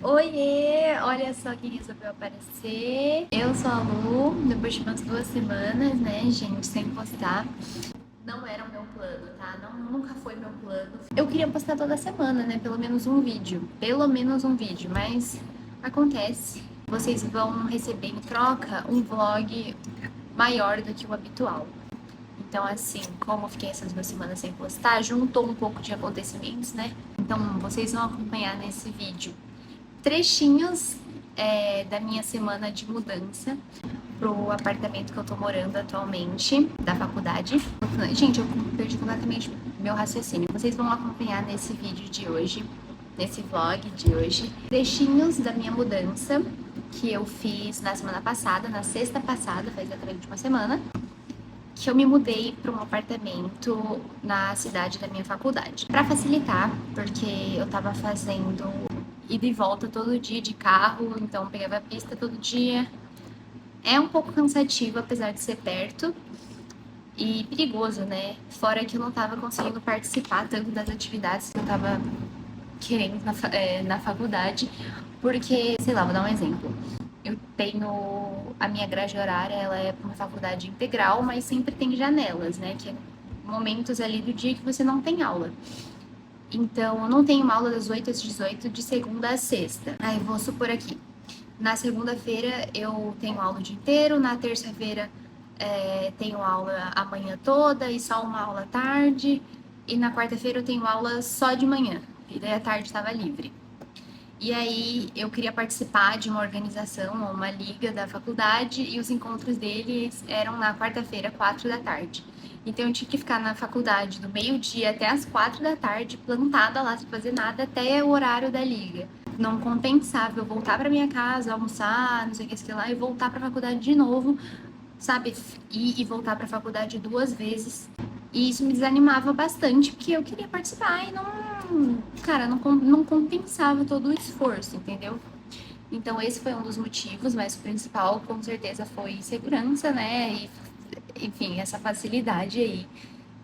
Oiê! Olha só quem resolveu aparecer. Eu sou a Lu, depois de umas 2 semanas, né, gente, sem postar. Não era o meu plano, tá? Nunca foi meu plano. Eu queria postar toda semana, né? Pelo menos um vídeo. Pelo menos um vídeo, mas acontece. Vocês vão receber em troca um vlog maior do que o habitual. Então, assim, como eu fiquei essas 2 semanas sem postar, juntou um pouco de acontecimentos, né? Então, vocês vão acompanhar nesse vídeo trechinhos da minha semana de mudança pro apartamento que eu tô morando atualmente, da faculdade. Gente, eu perdi completamente meu raciocínio. Vocês vão acompanhar nesse vídeo de hoje, nesse vlog de hoje, trechinhos da minha mudança que eu fiz na semana passada, na sexta passada, faz exatamente uma semana, que eu me mudei para um apartamento na cidade da minha faculdade. Para facilitar, porque eu tava fazendo ida e volta todo dia de carro, então pegava a pista todo dia. É um pouco cansativo, apesar de ser perto, e perigoso, né? Fora que eu não tava conseguindo participar tanto das atividades que eu tava querendo na faculdade, porque, sei lá, vou dar um exemplo. Eu tenho a minha grade horária, ela é uma faculdade integral, mas sempre tem janelas, né? Que é momentos ali do dia que você não tem aula. Então, eu não tenho uma aula das 8 às 18, de segunda a sexta. Aí, vou supor aqui. Na segunda-feira eu tenho aula o dia inteiro, na terça-feira tenho aula a manhã toda e só uma aula à tarde, e na quarta-feira eu tenho aula só de manhã, e daí a tarde estava livre. E aí eu queria participar de uma organização, uma liga da faculdade, e os encontros deles eram na quarta-feira, 4 da tarde. Então eu tinha que ficar na faculdade do meio-dia até as 4 da tarde, plantada lá sem fazer nada até o horário da liga. Não compensava eu voltar para minha casa, almoçar, não sei o que, sei lá, e voltar para a faculdade de novo, sabe? Ir e voltar para a faculdade 2 vezes. E isso me desanimava bastante, porque eu queria participar e não, cara, não compensava todo o esforço, entendeu? Então esse foi um dos motivos, mas o principal com certeza foi segurança, né? E, enfim, essa facilidade aí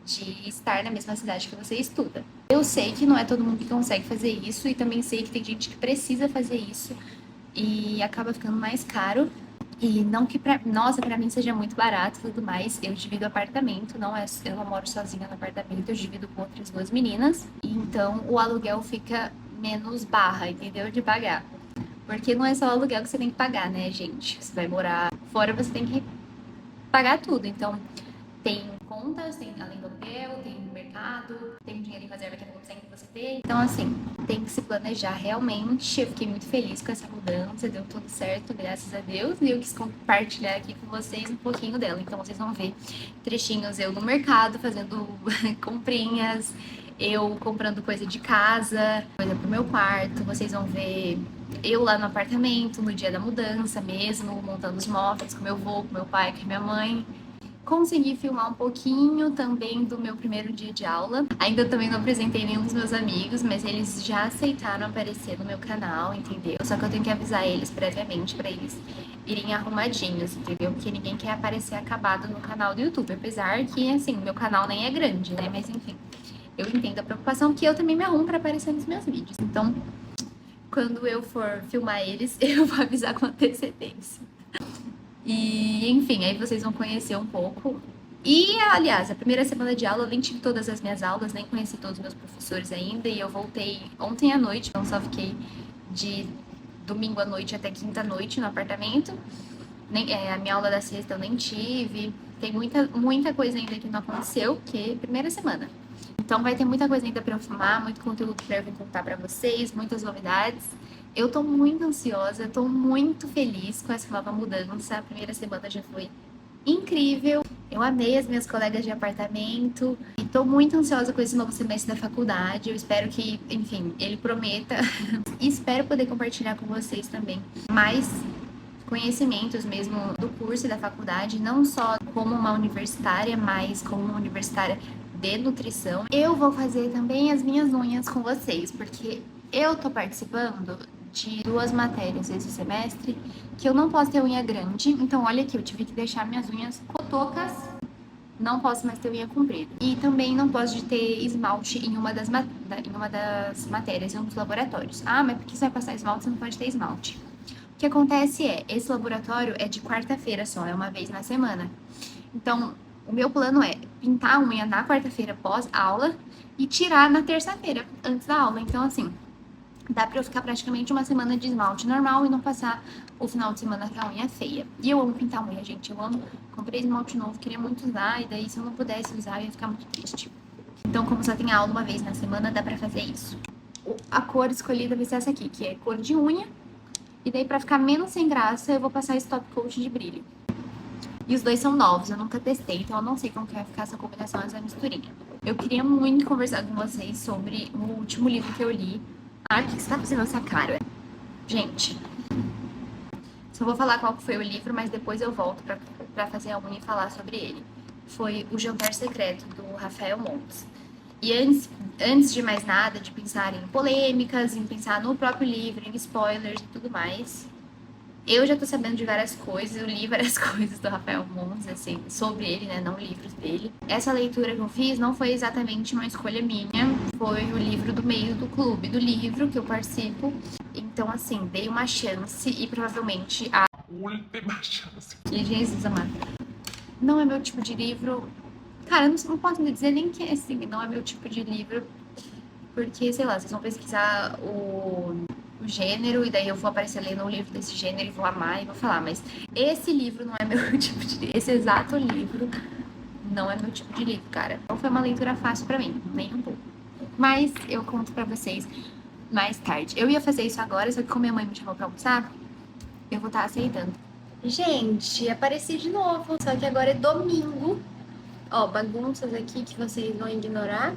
de estar na mesma cidade que você estuda. Eu sei que não é todo mundo que consegue fazer isso, e também sei que tem gente que precisa fazer isso e acaba ficando mais caro. E não que nossa, pra mim seja muito barato e tudo mais. Eu divido apartamento, eu não moro sozinha no apartamento, eu divido com outras 2 meninas. E então o aluguel fica menos barra, entendeu? De pagar. Porque não é só o aluguel que você tem que pagar, né, gente? Você vai morar fora, você tem que pagar tudo. Então, tem contas, tem além do aluguel, tem mercado, tem dinheiro em reserva que é sempre você ter. Então, assim, tem que se planejar realmente. Eu fiquei muito feliz com essa mudança, deu tudo certo, graças a Deus. E eu quis compartilhar aqui com vocês um pouquinho dela. Então, vocês vão ver trechinhos eu no mercado, fazendo comprinhas, eu comprando coisa de casa, coisa pro meu quarto. Vocês vão ver eu lá no apartamento, no dia da mudança mesmo, montando os móveis com meu avô, com meu pai, com minha mãe. Consegui filmar um pouquinho também do meu primeiro dia de aula. Ainda também não apresentei nenhum dos meus amigos, mas eles já aceitaram aparecer no meu canal, entendeu? Só que eu tenho que avisar eles previamente para eles irem arrumadinhos, entendeu? Porque ninguém quer aparecer acabado no canal do YouTube, apesar que, assim, meu canal nem é grande, né? Mas enfim, eu entendo a preocupação, que eu também me arrumo para aparecer nos meus vídeos. Então, quando eu for filmar eles, eu vou avisar com antecedência. E, enfim, aí vocês vão conhecer um pouco. E, aliás, a primeira semana de aula eu nem tive todas as minhas aulas, nem conheci todos os meus professores ainda. E eu voltei ontem à noite, então só fiquei de domingo à noite até quinta à noite no apartamento. A minha aula da sexta eu nem tive. Tem muita coisa ainda que não aconteceu, porque é primeira semana. Então vai ter muita coisa ainda pra eu filmar, muito conteúdo pra eu contar pra vocês, muitas novidades. Eu tô muito ansiosa, tô muito feliz com essa nova mudança. A primeira semana já foi incrível. Eu amei as minhas colegas de apartamento e tô muito ansiosa com esse novo semestre da faculdade. Eu espero que, enfim, ele prometa. E espero poder compartilhar com vocês também mais conhecimentos mesmo do curso e da faculdade, não só como uma universitária, mas como uma universitária de nutrição. Eu vou fazer também as minhas unhas com vocês, porque eu tô participando de 2 matérias esse semestre que eu não posso ter unha grande. Então, olha aqui, eu tive que deixar minhas unhas cotocas não posso mais ter unha comprida. E também não posso ter esmalte em uma das matérias, em um dos laboratórios. Ah, mas por que você vai passar esmalte, você não pode ter esmalte? O que acontece é, esse laboratório é de quarta-feira só, é uma vez na semana. Então, o meu plano é pintar a unha na quarta-feira pós-aula e tirar na terça-feira, antes da aula. Então, assim, dá pra eu ficar praticamente uma semana de esmalte normal e não passar o final de semana com a unha feia. E eu amo pintar unha, gente, eu amo. Comprei esmalte novo, queria muito usar, e daí se eu não pudesse usar, eu ia ficar muito triste. Então, como só tem aula uma vez na semana, dá pra fazer isso. A cor escolhida vai ser essa aqui, que é cor de unha. E daí, pra ficar menos sem graça, eu vou passar esse top coat de brilho. E os dois são novos, eu nunca testei, então eu não sei como que vai ficar essa combinação, essa misturinha. Eu queria muito conversar com vocês sobre o último livro que eu li. Ah, o que você tá fazendo essa cara? Gente, só vou falar qual foi o livro, mas depois eu volto pra fazer a unha e falar sobre ele. Foi O Jantar Secreto, do Rafael Montes. E antes de mais nada, de pensar em polêmicas, em pensar no próprio livro, em spoilers e tudo mais, eu já tô sabendo de várias coisas, eu li várias coisas do Rafael Montes, assim, sobre ele, né, não livros dele. Essa leitura que eu fiz não foi exatamente uma escolha minha, foi o livro do meio do clube do livro que eu participo. Então, assim, dei uma chance e provavelmente a última chance. E Jesus amado. Não é meu tipo de livro. Cara, eu não posso dizer nem que assim, não é meu tipo de livro. Porque, sei lá, vocês vão pesquisar o gênero e daí eu vou aparecer lendo um livro desse gênero e vou amar e vou falar, mas esse livro não é meu tipo de livro. Esse exato livro não é meu tipo de livro, cara. Não foi uma leitura fácil pra mim, nem um pouco. Mas eu conto pra vocês mais tarde. Eu ia fazer isso agora, só que como minha mãe me chamou pra almoçar, eu vou estar aceitando. Gente, apareci de novo, só que agora é domingo. Ó, bagunças aqui que vocês vão ignorar.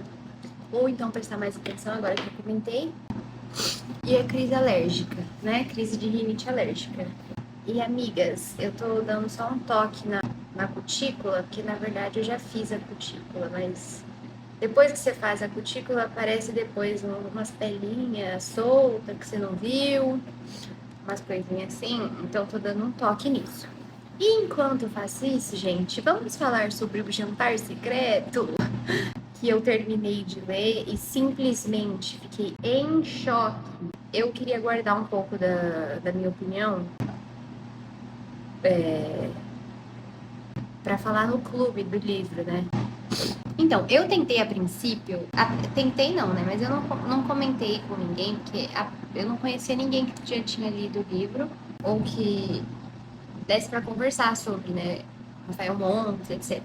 Ou então prestar mais atenção agora que eu comentei. E a crise alérgica, né? Crise de rinite alérgica. E amigas, eu tô dando só um toque na cutícula, porque na verdade eu já fiz a cutícula, mas depois que você faz a cutícula, aparece depois umas pelinhas soltas que você não viu, umas coisinhas assim, então tô dando um toque nisso. E enquanto eu faço isso, gente, vamos falar sobre o Jantar Secreto, que eu terminei de ler e simplesmente fiquei em choque. Eu queria guardar um pouco da minha opinião para falar no clube do livro, né? Então, eu tentei a princípio, tentei não, né? Mas eu não comentei com ninguém, porque eu não conhecia ninguém que já tinha lido o livro ou que desse para conversar sobre, né? Rafael Montes, etc.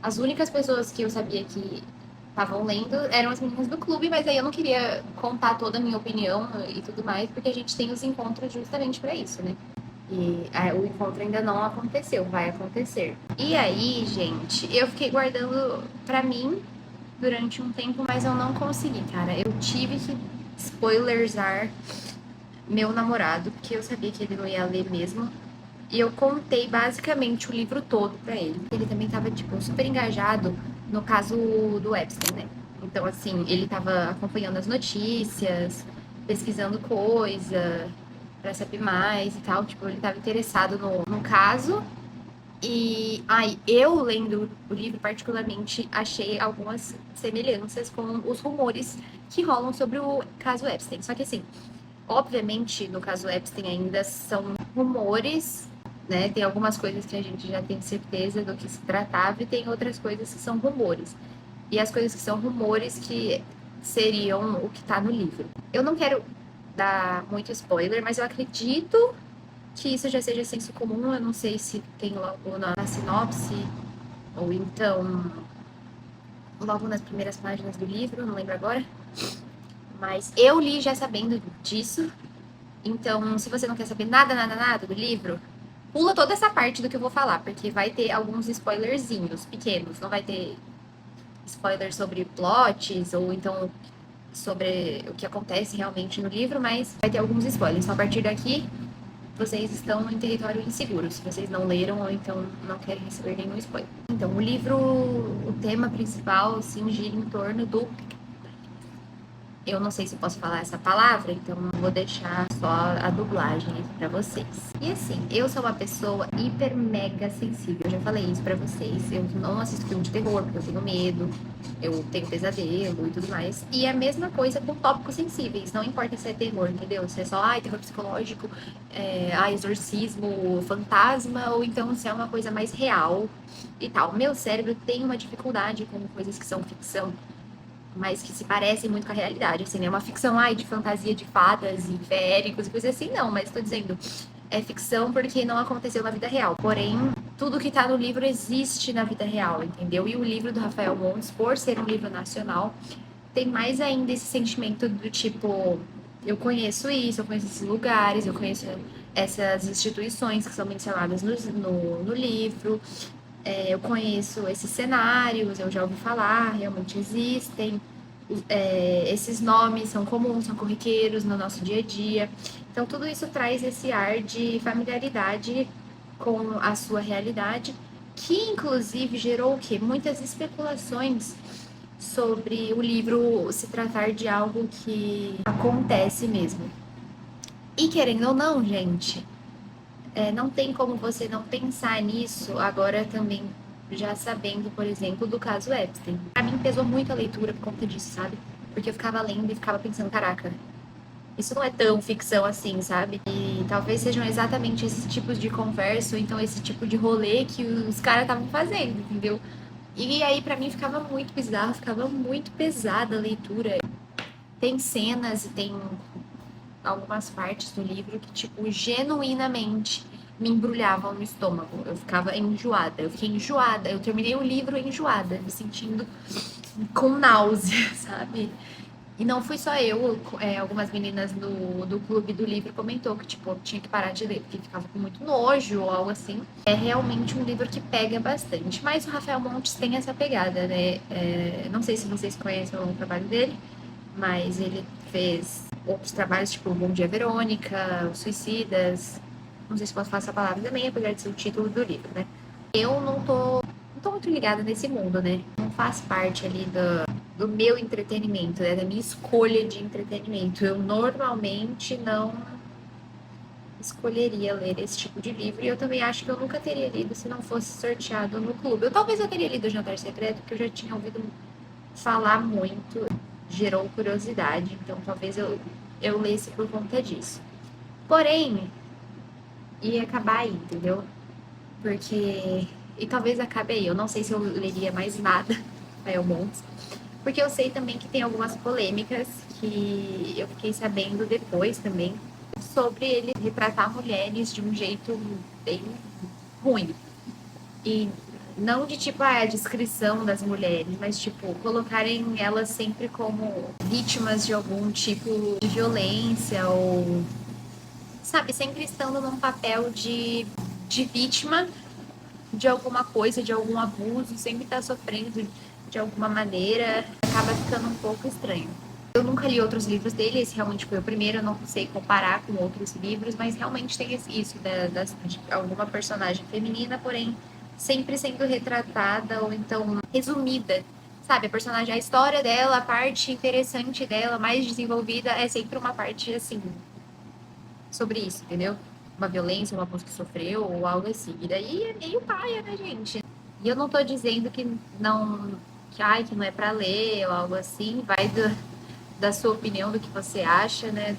As únicas pessoas que eu sabia que estavam lendo eram as meninas do clube, mas aí eu não queria contar toda a minha opinião e tudo mais, porque a gente tem os encontros justamente para isso, né? E o encontro ainda não aconteceu, vai acontecer. E aí, gente, eu fiquei guardando pra mim durante um tempo, mas eu não consegui, cara. Eu tive que spoilerzar meu namorado, porque eu sabia que ele não ia ler mesmo. E eu contei basicamente o livro todo pra ele. Ele também tava, tipo, super engajado no caso do Epstein, né? Então, assim, ele tava acompanhando as notícias, pesquisando coisa pra saber mais e tal. Tipo, ele tava interessado no caso. E eu lendo o livro, particularmente, achei algumas semelhanças com os rumores que rolam sobre o caso Epstein. Só que, assim, obviamente, no caso Epstein ainda são rumores, né? Tem algumas coisas que a gente já tem certeza do que se tratava e tem outras coisas que são rumores. E as coisas que são rumores que seriam o que está no livro. Eu não quero dar muito spoiler, mas eu acredito que isso já seja senso comum. Eu não sei se tem logo na sinopse ou então logo nas primeiras páginas do livro, não lembro agora. Mas eu li já sabendo disso. Então, se você não quer saber nada do livro, pula toda essa parte do que eu vou falar, porque vai ter alguns spoilerzinhos pequenos. Não vai ter spoilers sobre plots ou então sobre o que acontece realmente no livro, mas vai ter alguns spoilers. Então, a partir daqui, vocês estão em território inseguro, se vocês não leram ou então não querem receber nenhum spoiler. Então, o livro, o tema principal, assim, gira em torno do Eu não sei se posso falar essa palavra, então vou deixar só a dublagem aqui pra vocês. E assim, eu sou uma pessoa hiper mega sensível. Eu já falei isso pra vocês. Eu não assisto filme de terror porque eu tenho medo, eu tenho pesadelo e tudo mais. E é a mesma coisa com tópicos sensíveis. Não importa se é terror, entendeu? Se é só, terror psicológico, exorcismo, fantasma, ou então se é uma coisa mais real e tal. Meu cérebro tem uma dificuldade com coisas que são ficção, mas que se parecem muito com a realidade, assim, né? Uma ficção, de fantasia de fadas e féricos e coisas assim, não, mas tô dizendo, é ficção porque não aconteceu na vida real. Porém, tudo que tá no livro existe na vida real, entendeu? E o livro do Rafael Montes, por ser um livro nacional, tem mais ainda esse sentimento do tipo, eu conheço isso, eu conheço esses lugares, eu conheço essas instituições que são mencionadas no livro, eu conheço esses cenários, eu já ouvi falar, realmente existem. Esses nomes são comuns, são corriqueiros no nosso dia a dia. Então, tudo isso traz esse ar de familiaridade com a sua realidade, que inclusive gerou o quê? Muitas especulações sobre o livro se tratar de algo que acontece mesmo. E querendo ou não, gente, não tem como você não pensar nisso agora também, já sabendo, por exemplo, do caso Epstein. Pra mim pesou muito a leitura por conta disso, sabe? Porque eu ficava lendo e ficava pensando, caraca, isso não é tão ficção assim, sabe? E talvez sejam exatamente esses tipos de conversa, ou então esse tipo de rolê que os caras estavam fazendo, entendeu? E aí pra mim ficava muito bizarro, ficava muito pesada a leitura. Tem cenas e tem algumas partes do livro que, tipo, genuinamente me embrulhavam no estômago. Eu ficava enjoada, eu fiquei enjoada. Eu terminei o livro enjoada, me sentindo com náusea, sabe? E não fui só eu, algumas meninas do clube do livro comentou que, tipo, eu tinha que parar de ler, porque ficava com muito nojo ou algo assim. É realmente um livro que pega bastante. Mas o Rafael Montes tem essa pegada, né? Não sei se vocês conhecem o trabalho dele, mas ele fez outros trabalhos, tipo Bom Dia Verônica, Os Suicidas. Não sei se posso falar essa palavra também, apesar de ser o título do livro, né? Eu não tô muito ligada nesse mundo, né? Não faz parte ali do meu entretenimento, né? Da minha escolha de entretenimento. Eu normalmente não escolheria ler esse tipo de livro e eu também acho que eu nunca teria lido se não fosse sorteado no clube. Talvez eu teria lido o Jantar Secreto, porque eu já tinha ouvido falar muito, gerou curiosidade, então talvez eu lesse por conta disso. Porém, ia acabar aí, entendeu? Porque. E talvez acabe aí. Eu não sei se eu leria mais nada, Rafael Montes. Porque eu sei também que tem algumas polêmicas que eu fiquei sabendo depois também sobre ele retratar mulheres de um jeito bem ruim. E não de tipo a descrição das mulheres, mas tipo colocarem elas sempre como vítimas de algum tipo de violência ou sabe, sempre estando num papel de vítima de alguma coisa, de algum abuso, sempre tá sofrendo de alguma maneira, acaba ficando um pouco estranho. Eu nunca li outros livros dele, esse realmente foi o primeiro, eu não sei comparar com outros livros, mas realmente tem isso de alguma personagem feminina, porém sempre sendo retratada ou então resumida. Sabe, a personagem, a história dela, a parte interessante dela, mais desenvolvida, é sempre uma parte assim, sobre isso, entendeu? Uma violência, uma abuso que sofreu ou algo assim. E daí é meio paia, né, gente? E eu não tô dizendo que não, que não é pra ler ou algo assim, vai da sua opinião, do que você acha, né,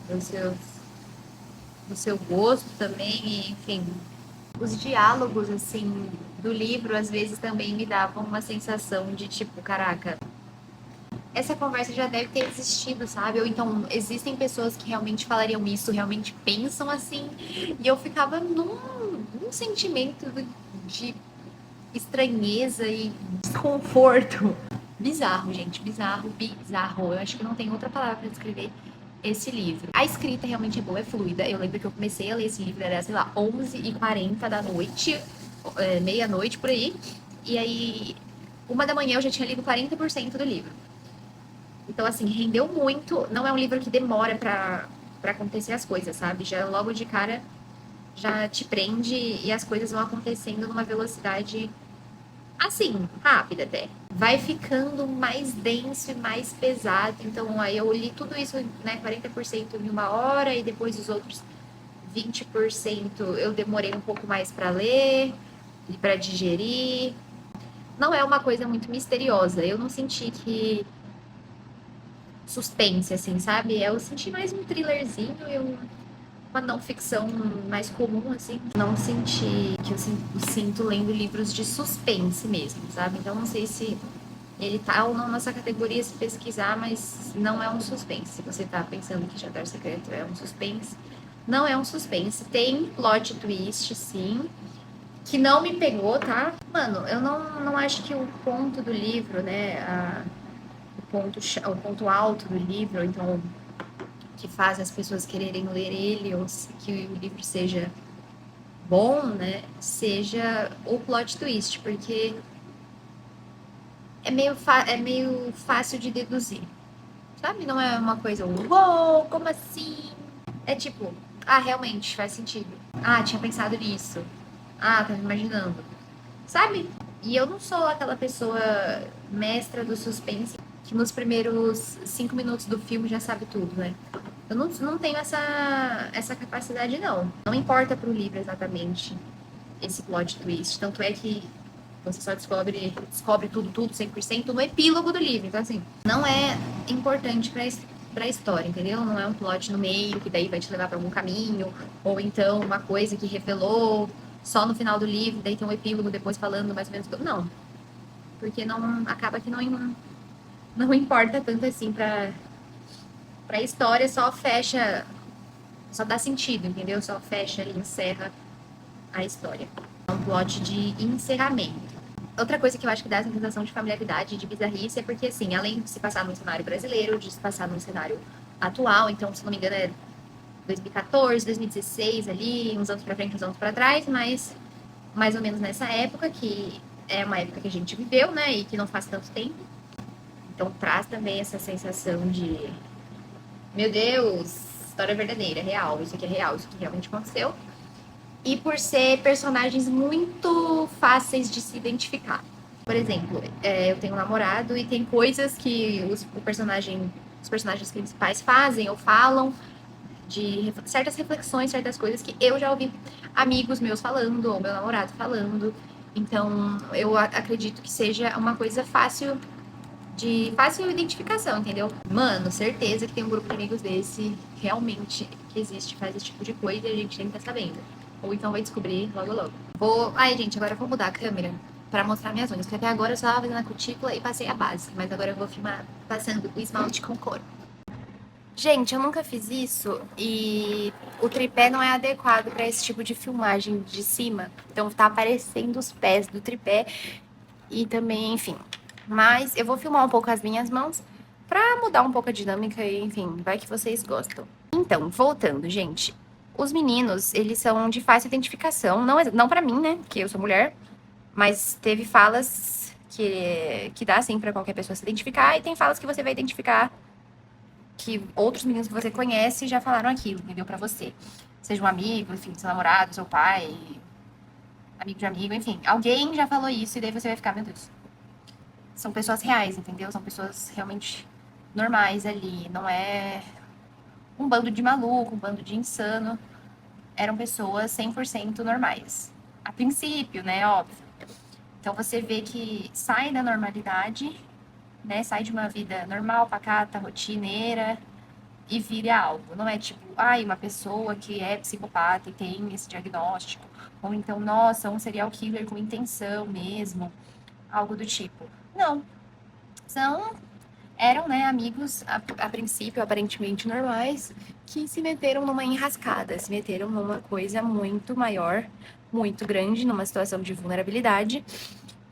do seu gosto também, e, enfim. Os diálogos, assim, do livro, às vezes também me davam uma sensação de tipo, caraca, essa conversa já deve ter existido, sabe? Ou então existem pessoas que realmente falariam isso, realmente pensam assim, e eu ficava num sentimento de estranheza e desconforto. Bizarro, gente, bizarro, bizarro. Eu acho que não tem outra palavra para descrever esse livro. A escrita realmente é boa, é fluida. Eu lembro que eu comecei a ler esse livro, era, sei lá, 11h40 da noite, meia-noite por aí. E aí, 1 da manhã eu já tinha lido 40% do livro. Então, assim, rendeu muito. Não é um livro que demora pra acontecer as coisas, sabe? Já logo de cara já te prende e as coisas vão acontecendo numa velocidade assim, rápida até. Vai ficando mais denso e mais pesado. Então, aí eu li tudo isso, né, 40% em uma hora e depois os outros 20% eu demorei um pouco mais para ler e para digerir. Não é uma coisa muito misteriosa. Eu não senti que suspense, assim, sabe? Eu senti mais um thrillerzinho e uma não ficção mais comum, assim. Não senti que eu sinto lendo livros de suspense mesmo, sabe? Então não sei se ele tá ou não nessa categoria se pesquisar, mas não é um suspense. Se você tá pensando que Jantar Secreto é um suspense, não é um suspense. Tem plot twist, sim, que não me pegou, tá? Mano, eu não acho que o ponto do livro, né, o ponto alto do livro, então que faz as pessoas quererem ler ele ou que o livro seja bom, né, seja o plot twist, porque é meio fácil de deduzir, sabe? Não é uma coisa, uou, como assim? É tipo, ah, realmente faz sentido. Ah, tinha pensado nisso. Ah, tava imaginando. Sabe? E eu não sou aquela pessoa mestra do suspense que nos primeiros 5 minutos do filme já sabe tudo, né? Eu não tenho essa capacidade, não. Não importa pro livro exatamente esse plot twist. Tanto é que você só descobre tudo, 100% no epílogo do livro. Então, assim, não é importante pra história, entendeu? Não é um plot no meio que daí vai te levar pra algum caminho, ou então uma coisa que revelou só no final do livro, daí tem um epílogo depois falando mais ou menos. Não, porque não acaba que não importa tanto assim pra história, só fecha, só dá sentido, entendeu? Só fecha e encerra a história. É um plot de encerramento. Outra coisa que eu acho que dá essa sensação de familiaridade, de bizarrice, é porque, assim, além de se passar num cenário brasileiro, de se passar num cenário atual, então, se não me engano, é 2014, 2016 ali, uns anos pra frente, uns anos pra trás, mas mais ou menos nessa época, que é uma época que a gente viveu, né, e que não faz tanto tempo. Então, traz também essa sensação de, meu Deus, história verdadeira, real, isso aqui é real, isso aqui realmente aconteceu. E por ser personagens muito fáceis de se identificar. Por exemplo, eu tenho um namorado e tem coisas que os personagens principais fazem ou falam, de certas reflexões, certas coisas que eu já ouvi amigos meus falando, ou meu namorado falando. Então, eu acredito que seja uma coisa de fácil identificação, entendeu? Mano, certeza que tem um grupo de amigos desse realmente que existe, faz esse tipo de coisa e a gente nem tá sabendo. Ou então vai descobrir logo logo. Ai, gente, agora eu vou mudar a câmera pra mostrar minhas unhas, porque até agora eu só tava fazendo a cutícula e passei a base, mas agora eu vou filmar passando o esmalte com cor. Gente, eu nunca fiz isso e o tripé não é adequado para esse tipo de filmagem de cima. Então tá aparecendo os pés do tripé e também, enfim. Mas eu vou filmar um pouco as minhas mãos pra mudar um pouco a dinâmica e, enfim, vai que vocês gostam. Então, voltando, gente. Os meninos, eles são de fácil identificação, não para mim, né, porque eu sou mulher, mas teve falas que dá assim pra qualquer pessoa se identificar e tem falas que você vai identificar que outros meninos que você conhece já falaram aquilo, entendeu? Pra você. Seja um amigo, enfim, seu namorado, seu pai, amigo de amigo, enfim. Alguém já falou isso e daí você vai ficar, meu Deus. São pessoas reais, entendeu? São pessoas realmente normais ali. Não é um bando de maluco, um bando de insano. Eram pessoas 100% normais. A princípio, né? Óbvio. Então você vê que sai da normalidade, né? Sai de uma vida normal, pacata, rotineira e vira algo. Não é tipo, ai, uma pessoa que é psicopata e tem esse diagnóstico. Ou então, nossa, um serial killer com intenção mesmo. Algo do tipo. Não. Eram, né, amigos, a princípio, aparentemente normais, que se meteram numa enrascada, se meteram numa coisa muito maior, muito grande, numa situação de vulnerabilidade,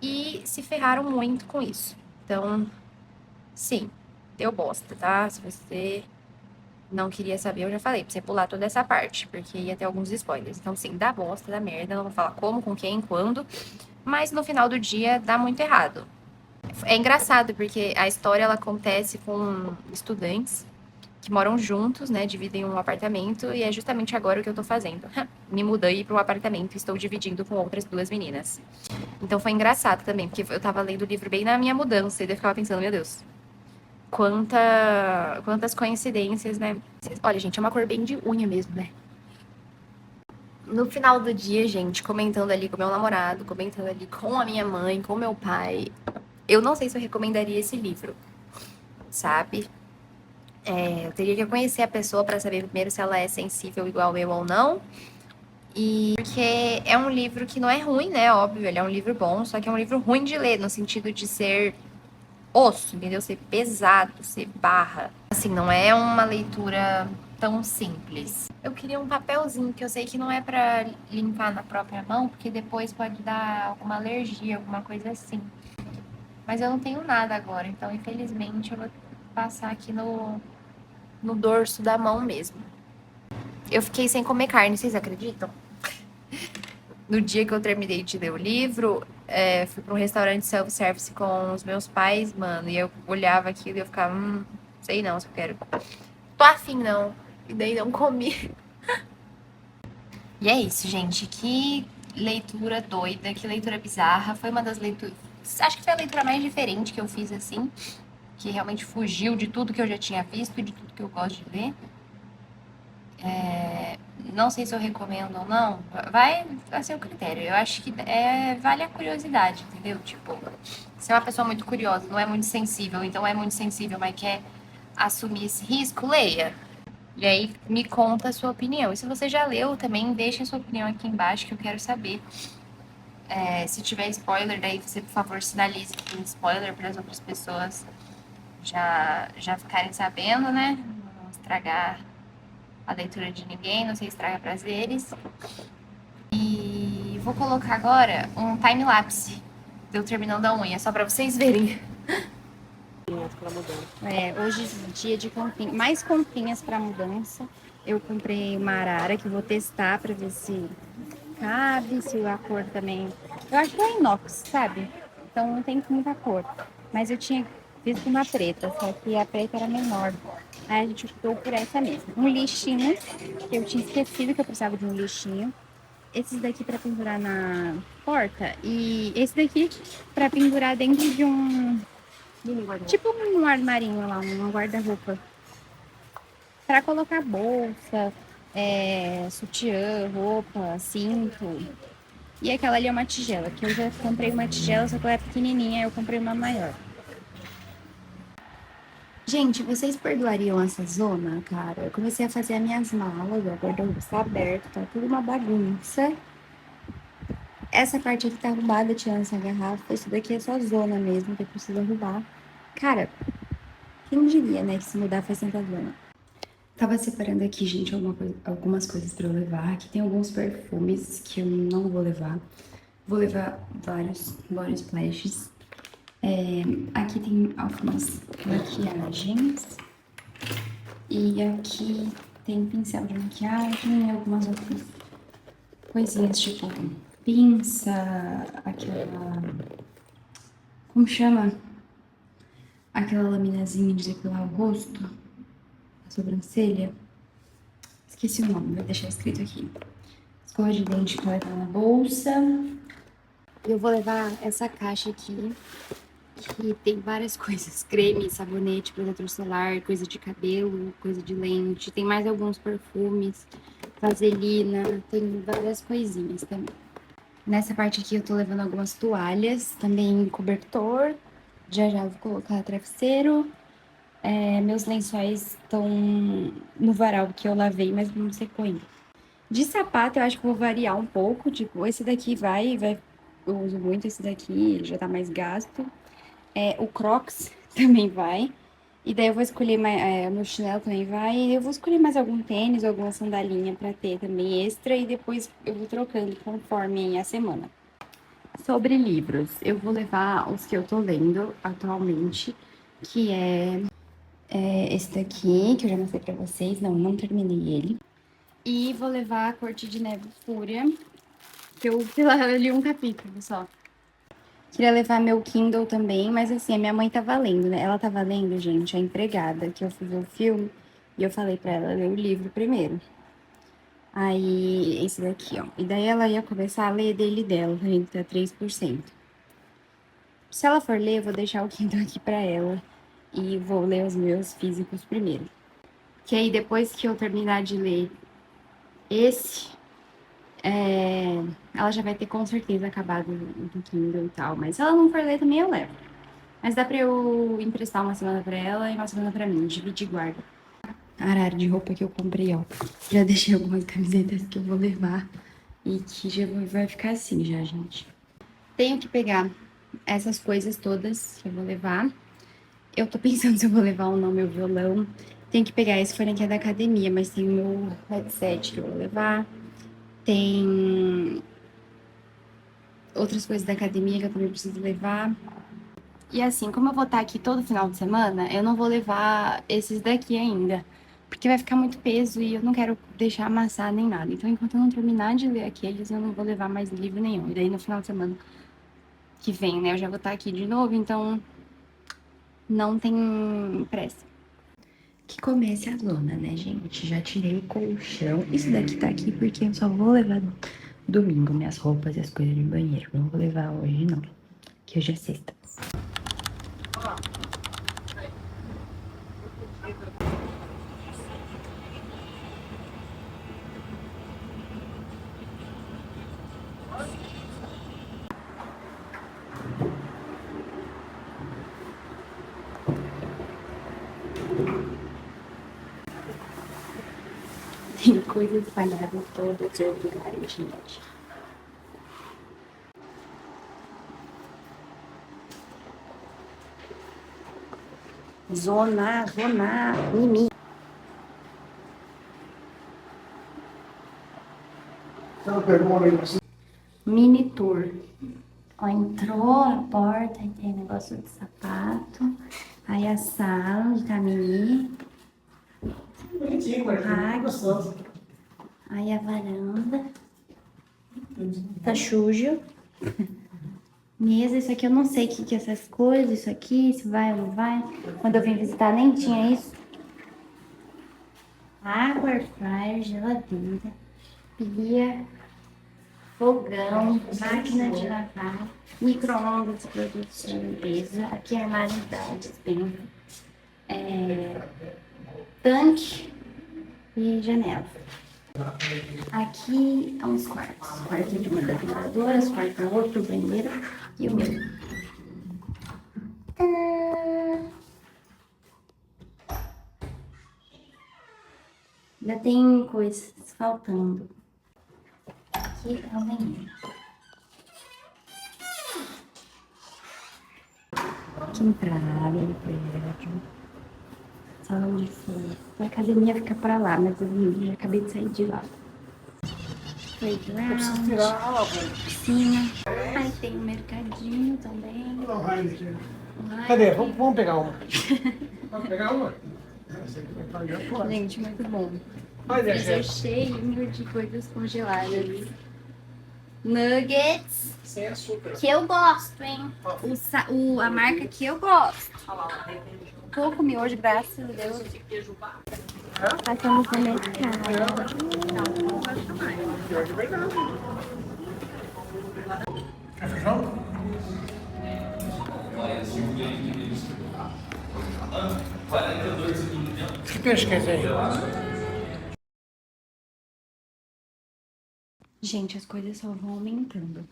e se ferraram muito com isso. Então, sim, deu bosta, tá? Se você não queria saber, eu já falei, pra você pular toda essa parte, porque ia ter alguns spoilers. Então, sim, dá bosta, dá merda, não vou falar como, com quem, quando, mas no final do dia dá muito errado. É engraçado, porque a história ela acontece com estudantes que moram juntos, né? Dividem um apartamento e é justamente agora o que eu tô fazendo. Me mudei para um apartamento e estou dividindo com outras duas meninas. Então foi engraçado também, porque eu tava lendo o livro bem na minha mudança e daí eu ficava pensando, meu Deus, quantas coincidências, né? Olha, gente, é uma cor bem de unha mesmo, né? No final do dia, gente, comentando ali com meu namorado, comentando ali com a minha mãe, com meu pai, eu não sei se eu recomendaria esse livro, sabe? Eu teria que conhecer a pessoa para saber primeiro se ela é sensível igual eu ou não. E porque é um livro que não é ruim, né? Óbvio, ele é um livro bom, só que é um livro ruim de ler, no sentido de ser osso, entendeu? Ser pesado, ser barra. Assim, não é uma leitura tão simples. Eu queria um papelzinho, que eu sei que não é pra limpar na própria mão, porque depois pode dar alguma alergia, alguma coisa assim. Mas eu não tenho nada agora, então infelizmente eu vou passar aqui no dorso da mão mesmo. Eu fiquei sem comer carne, vocês acreditam? No dia que eu terminei de ler o livro, fui para um restaurante self-service com os meus pais, mano. E eu olhava aquilo e eu ficava, sei não se eu quero. Tô afim não. E daí não comi. E é isso, gente. Que leitura doida, que leitura bizarra. Foi uma das leituras. Acho que foi a leitura mais diferente que eu fiz assim. Que realmente fugiu de tudo que eu já tinha visto e de tudo que eu gosto de ler. Não sei se eu recomendo ou não, vai a seu critério. Eu acho que vale a curiosidade, entendeu? Tipo, se é uma pessoa muito curiosa, não é muito sensível, então é muito sensível, mas quer assumir esse risco, leia. E aí me conta a sua opinião. E se você já leu também, deixa a sua opinião aqui embaixo que eu quero saber. Se tiver spoiler, daí você, por favor, sinalize que tem spoiler para as outras pessoas já ficarem sabendo, né? Não estragar a leitura de ninguém, não sei estraga prazeres. E vou colocar agora um time-lapse de eu terminando a unha, só pra vocês verem. Hoje é dia de comprinha, mais comprinhas para mudança. Eu comprei uma arara que eu vou testar para ver se cabe, se a cor também. Eu acho que é inox, sabe? Então não tem muita cor. Mas eu tinha visto uma preta, só que a preta era menor. Aí a gente optou por essa mesmo. Um lixinho, que eu tinha esquecido que eu precisava de um lixinho. Esses daqui para pendurar na porta e esse daqui para pendurar dentro de um tipo um armarinho lá, um guarda-roupa. Para colocar bolsa, sutiã, roupa, cinto. E aquela ali é uma tigela, que eu já comprei uma tigela, só que ela é pequenininha, eu comprei uma maior. Gente, vocês perdoariam essa zona, cara? Eu comecei a fazer as minhas malas, o guarda-roupa está aberto, tá tudo uma bagunça. Essa parte aqui tá arrumada, tirando essa garrafa. Isso daqui é só zona mesmo, que eu preciso arrumar. Cara, quem diria, né, que se mudar faz tanta zona. Tava separando aqui, gente, algumas coisas pra eu levar. Aqui tem alguns perfumes que eu não vou levar. Vou levar vários body splashes. Aqui tem algumas maquiagens. E aqui tem pincel de maquiagem e algumas outras coisinhas, tipo pinça, aquela... Como chama? Aquela laminazinha de depilar o rosto, a sobrancelha. Esqueci o nome, vou deixar escrito aqui. Escova de dente pra levar na bolsa. Eu vou levar essa caixa aqui, que tem várias coisas. Creme, sabonete, protetor solar, coisa de cabelo, coisa de lente. Tem mais alguns perfumes, vaselina, tem várias coisinhas também. Nessa parte aqui eu tô levando algumas toalhas, também cobertor. Já vou colocar travesseiro. Meus lençóis estão no varal que eu lavei, mas não secou ainda. De sapato eu acho que vou variar um pouco, tipo, esse daqui eu uso muito esse daqui, ele já tá mais gasto. O Crocs também vai. E daí eu vou escolher o meu chinelo também vai. E eu vou escolher mais algum tênis ou alguma sandalinha pra ter também extra. E depois eu vou trocando conforme a semana. Sobre livros, eu vou levar os que eu tô lendo atualmente, que esse daqui, que eu já mostrei pra vocês. Não terminei ele. E vou levar a Corte de Neve Fúria, que eu li um capítulo só. Queria levar meu Kindle também, mas assim, a minha mãe tava lendo, né? Ela tava lendo, gente, A Empregada, que eu fui ver o filme. E eu falei pra ela ler o livro primeiro. Aí, esse daqui, ó. E daí ela ia começar a ler dele dela, gente, tá 3%. Se ela for ler, eu vou deixar o Kindle aqui pra ela. E vou ler os meus físicos primeiro. Que aí, depois que eu terminar de ler esse, ela já vai ter com certeza acabado o Kindle e tal. Mas se ela não for ler também, eu levo. Mas dá pra eu emprestar uma semana pra ela e uma semana pra mim, dividir guarda. Arara de roupa que eu comprei, ó. Já deixei algumas camisetas que eu vou levar e que já vai ficar assim já, gente. Tenho que pegar essas coisas todas que eu vou levar. Eu tô pensando se eu vou levar ou não meu violão. Tenho que pegar esse fone aqui é da academia, mas tem o meu headset que eu vou levar. Tem outras coisas da academia que eu também preciso levar. E assim, como eu vou estar aqui todo final de semana, eu não vou levar esses daqui ainda. Porque vai ficar muito peso e eu não quero deixar amassar nem nada. Então, enquanto eu não terminar de ler aqueles, eu não vou levar mais livro nenhum. E daí, no final de semana que vem, né, eu já vou estar aqui de novo, então não tem pressa. Que comece a zona, né, gente? Já tirei o colchão. Isso daqui tá aqui porque eu só vou levar domingo minhas roupas e as coisas de banheiro. Não vou levar hoje, não. Que hoje é sexta. Tem coisas espalhadas em todos os lugares, gente. Zona, mimi. Mini tour. Ó, entrou a porta, aí tem negócio de sapato. Aí a sala de Tamini. Aí a varanda. Tá sujo. Mesa, isso aqui eu não sei o que é essas coisas, isso aqui, se vai ou não vai. Quando eu vim visitar nem tinha isso. Água, air fryer, geladeira, pia, fogão, máquina de lavar, micro-ondas, produtos de limpeza. Aqui é armário da despensa. Tanque e janela. Aqui é uns quartos. Quarto de uma das moradoras, quarto do outro, banheiro e o meu. Tadã! Ainda tem coisas faltando. Aqui é o banheiro. Aqui entrada no prédio. Salão de festa. A academia fica pra lá, mas eu já acabei de sair de lá. Playground, piscina. Aí tem o mercadinho também. Cadê? Vamos pegar uma. Vamos pegar uma? Gente, muito bom. Olha, Freezer cheio de coisas congeladas. Nuggets, sem açúcar. que eu gosto, hein? A marca que eu gosto. Pouco miojo, graças a Deus. Passamos no mercado. Pior de verdade. Quer feijão? Que peixe quer dizer? Gente, as coisas só vão aumentando.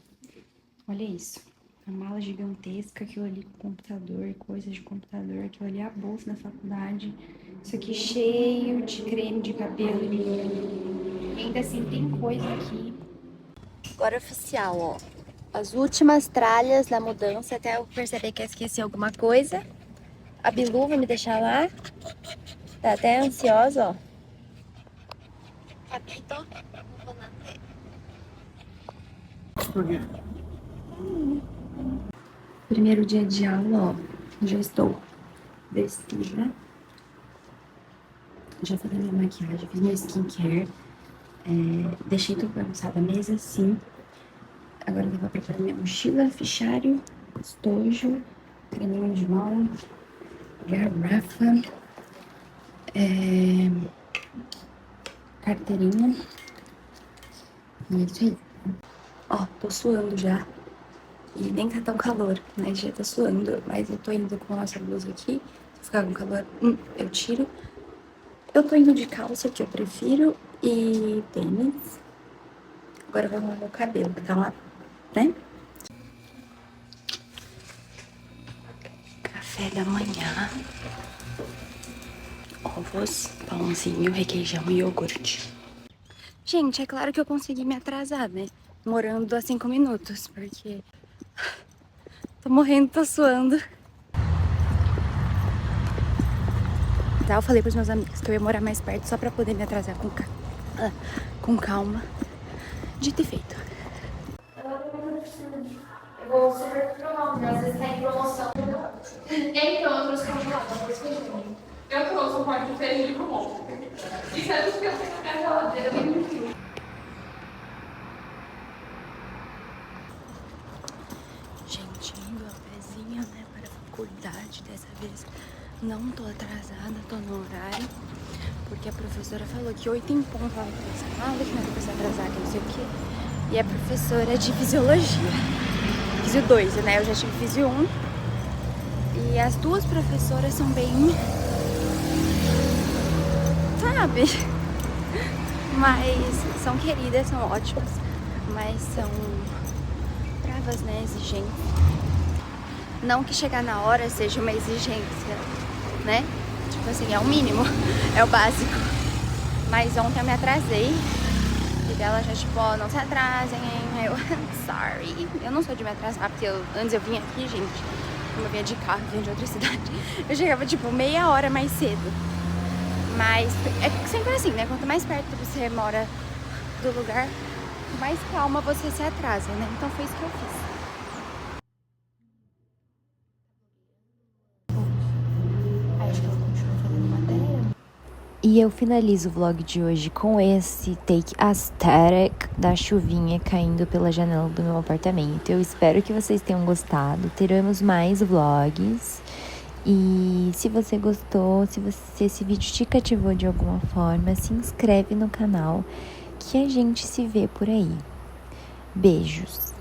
Olha isso. A mala gigantesca, aquilo ali com computador, coisas de computador, aquilo ali é a bolsa da faculdade. Isso aqui cheio de creme de cabelo. E ainda assim tem coisa aqui. Agora oficial, ó. As últimas tralhas da mudança, até eu perceber que eu esqueci alguma coisa. A Bilu vai me deixar lá. Tá até ansiosa, ó. Capito. Por quê? Primeiro dia de aula, ó. Já estou vestida. Já fiz a minha maquiagem, fiz meu skincare. Deixei tudo bagunçado na mesa, sim. Agora eu vou preparar minha mochila, fichário, estojo, creminho de mão, garrafa. Carteirinha. E é isso aí. Ó, tô suando já. E nem tá tão calor, né? Já tá suando. Mas eu tô indo com a nossa blusa aqui. Se ficar com calor, eu tiro. Eu tô indo de calça, que eu prefiro. E tênis. Agora eu vou arrumar meu cabelo, que tá lá, né? Café da manhã. Ovos, pãozinho, requeijão e iogurte. Gente, é claro que eu consegui me atrasar, né? Morando a 5 minutos, porque tô morrendo, tô suando. Tá, eu falei pros meus amigos que eu ia morar mais perto só pra poder me atrasar com calma. Dito e feito. Eu vou super provar, às vezes tá em promoção. Então, eu trouxe congelado, Eu trouxe um pote de feijão de pulmão. Isso é tudo que eu tenho na minha geladeira, bem tranquilo. Gente, indo a pezinha, né, para a faculdade. Dessa vez não tô atrasada, tô no horário. Porque a professora falou que 8 em ponto ela vai aula, que não era pra se atrasar, que não sei o quê. E é professora de fisiologia. Físio 2, né? Eu já tive físio 1. E as duas professoras são bem... sabe? Mas são queridas, são ótimas. Mas são bravas, né? Exigentes. Não que chegar na hora seja uma exigência, né? Tipo assim, é o mínimo, é o básico. Mas ontem eu me atrasei. E dela já tipo, ó, não se atrasem, hein? Eu, sorry. Eu não sou de me atrasar, porque antes eu vinha aqui, gente, como eu vinha de carro, vinha de outra cidade, eu chegava tipo meia hora mais cedo. Mas é sempre assim, né? Quanto mais perto você mora do lugar, mais calma você se atrasa, né? Então foi isso que eu fiz. E eu finalizo o vlog de hoje com esse take aesthetic da chuvinha caindo pela janela do meu apartamento. Eu espero que vocês tenham gostado. Teremos mais vlogs. E se você gostou, se esse vídeo te cativou de alguma forma, se inscreve no canal que a gente se vê por aí. Beijos!